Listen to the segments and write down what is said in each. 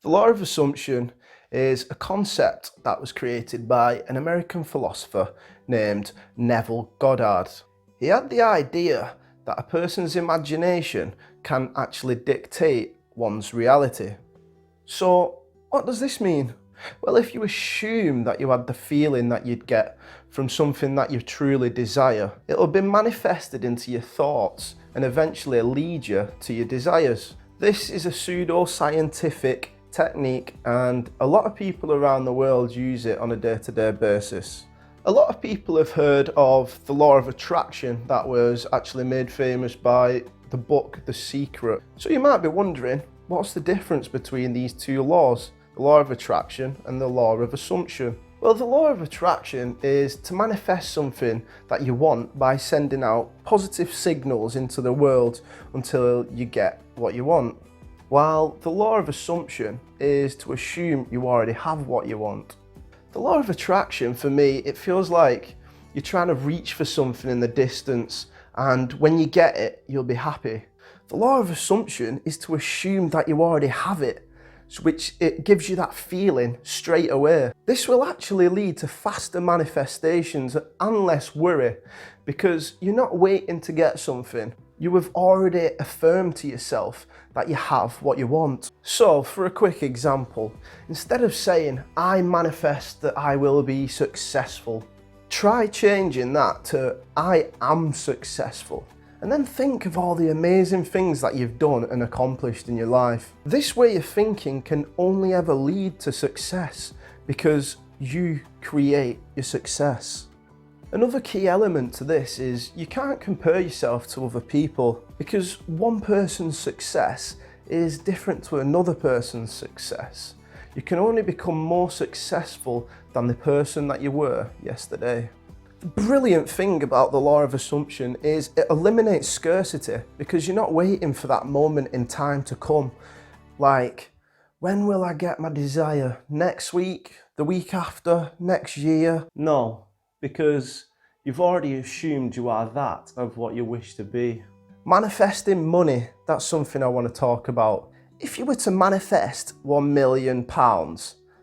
The law of assumption is a concept that was created by an American philosopher named Neville Goddard. He had the idea that a person's imagination can actually dictate one's reality. So, what does this mean? Well, if you assume that you had the feeling that you'd get from something that you truly desire, it'll be manifested into your thoughts and eventually lead you to your desires. This is a pseudo-scientific technique and a lot of people around the world use it on a day-to-day basis. A lot of people have heard of the law of attraction that was actually made famous by the book The Secret. So you might be wondering, what's the difference between these two laws, the law of attraction and the law of assumption? Well, the law of attraction is to manifest something that you want by sending out positive signals into the world until you get what you want. While the law of assumption is to assume you already have what you want. The law of attraction, for me, it feels like you're trying to reach for something in the distance, and when you get it, you'll be happy. The law of assumption is to assume that you already have it, which it gives you that feeling straight away. This will actually lead to faster manifestations and less worry, because you're not waiting to get something. You have already affirmed to yourself that you have what you want. So, for a quick example, instead of saying, I manifest that I will be successful, try changing that to, I am successful. And then think of all the amazing things that you've done and accomplished in your life. This way of thinking can only ever lead to success because you create your success. Another key element to this is you can't compare yourself to other people because one person's success is different to another person's success. You can only become more successful than the person that you were yesterday. The brilliant thing about the law of assumption is it eliminates scarcity because you're not waiting for that moment in time to come. Like, when will I get my desire? Next week? The week after? Next year? No, because you've already assumed you are that of what you wish to be. Manifesting money, that's something I want to talk about. If you were to manifest £1 million,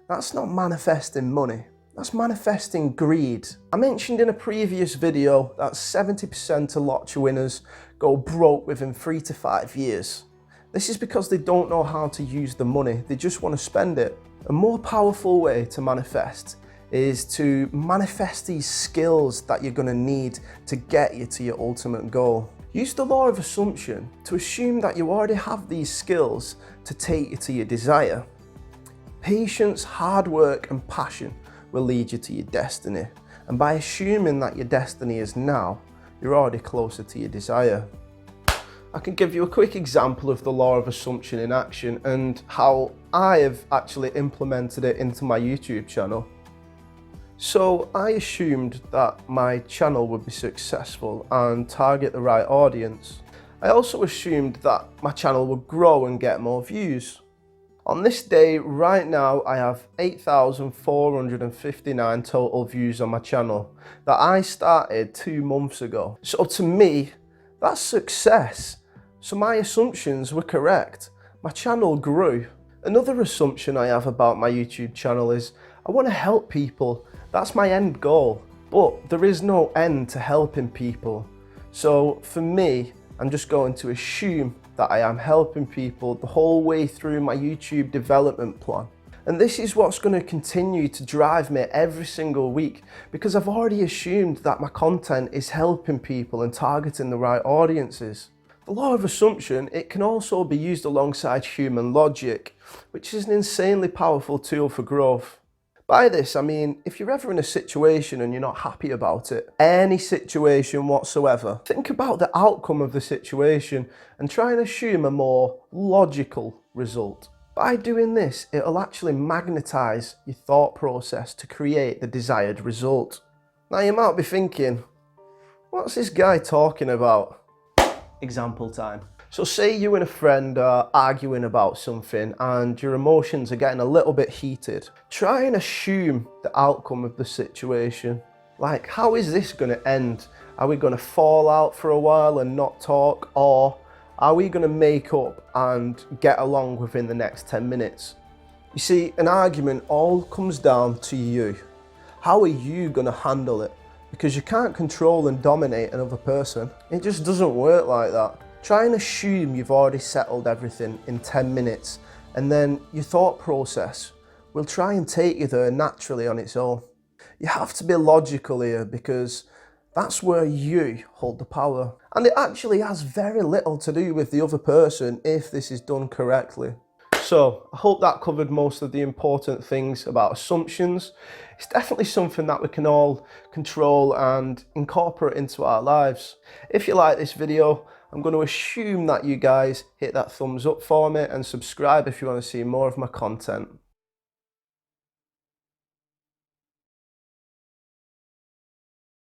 that's not manifesting money. That's manifesting greed. I mentioned in a previous video that 70% of lottery winners go broke within 3 to 5 years. This is because they don't know how to use the money, they just want to spend it. A more powerful way to manifest is to manifest these skills that you're going to need to get you to your ultimate goal. Use the law of assumption to assume that you already have these skills to take you to your desire. Patience, hard work and passion will lead you to your destiny. And by assuming that your destiny is now, you're already closer to your desire. I can give you a quick example of the law of assumption in action and how I have actually implemented it into my YouTube channel. So I assumed that my channel would be successful and target the right audience. I also assumed that my channel would grow and get more views. On this day, right now, I have 8,459 total views on my channel that I started 2 months ago. So to me, that's success. So my assumptions were correct. My channel grew. Another assumption I have about my YouTube channel is I want to help people. That's my end goal. But there is no end to helping people. So for me, I'm just going to assume that I am helping people the whole way through my YouTube development plan. And this is what's going to continue to drive me every single week because I've already assumed that my content is helping people and targeting the right audiences. The law of assumption, it can also be used alongside human logic, which is an insanely powerful tool for growth. By this, I mean, if you're ever in a situation and you're not happy about it, any situation whatsoever, think about the outcome of the situation and try and assume a more logical result. By doing this, it'll actually magnetize your thought process to create the desired result. Now you might be thinking, what's this guy talking about? Example time. So say you and a friend are arguing about something and your emotions are getting a little bit heated. Try and assume the outcome of the situation. Like, how is this going to end? Are we going to fall out for a while and not talk? Or are we going to make up and get along within the next 10 minutes? You see, an argument all comes down to you. How are you going to handle it? Because you can't control and dominate another person. It just doesn't work like that. Try and assume you've already settled everything in 10 minutes, and then your thought process will try and take you there naturally on its own. You have to be logical here, because that's where you hold the power. And it actually has very little to do with the other person if this is done correctly. So I hope that covered most of the important things about assumptions. It's definitely something that we can all control and incorporate into our lives. If you like this video, I'm going to assume that you guys hit that thumbs up for me and subscribe if you want to see more of my content.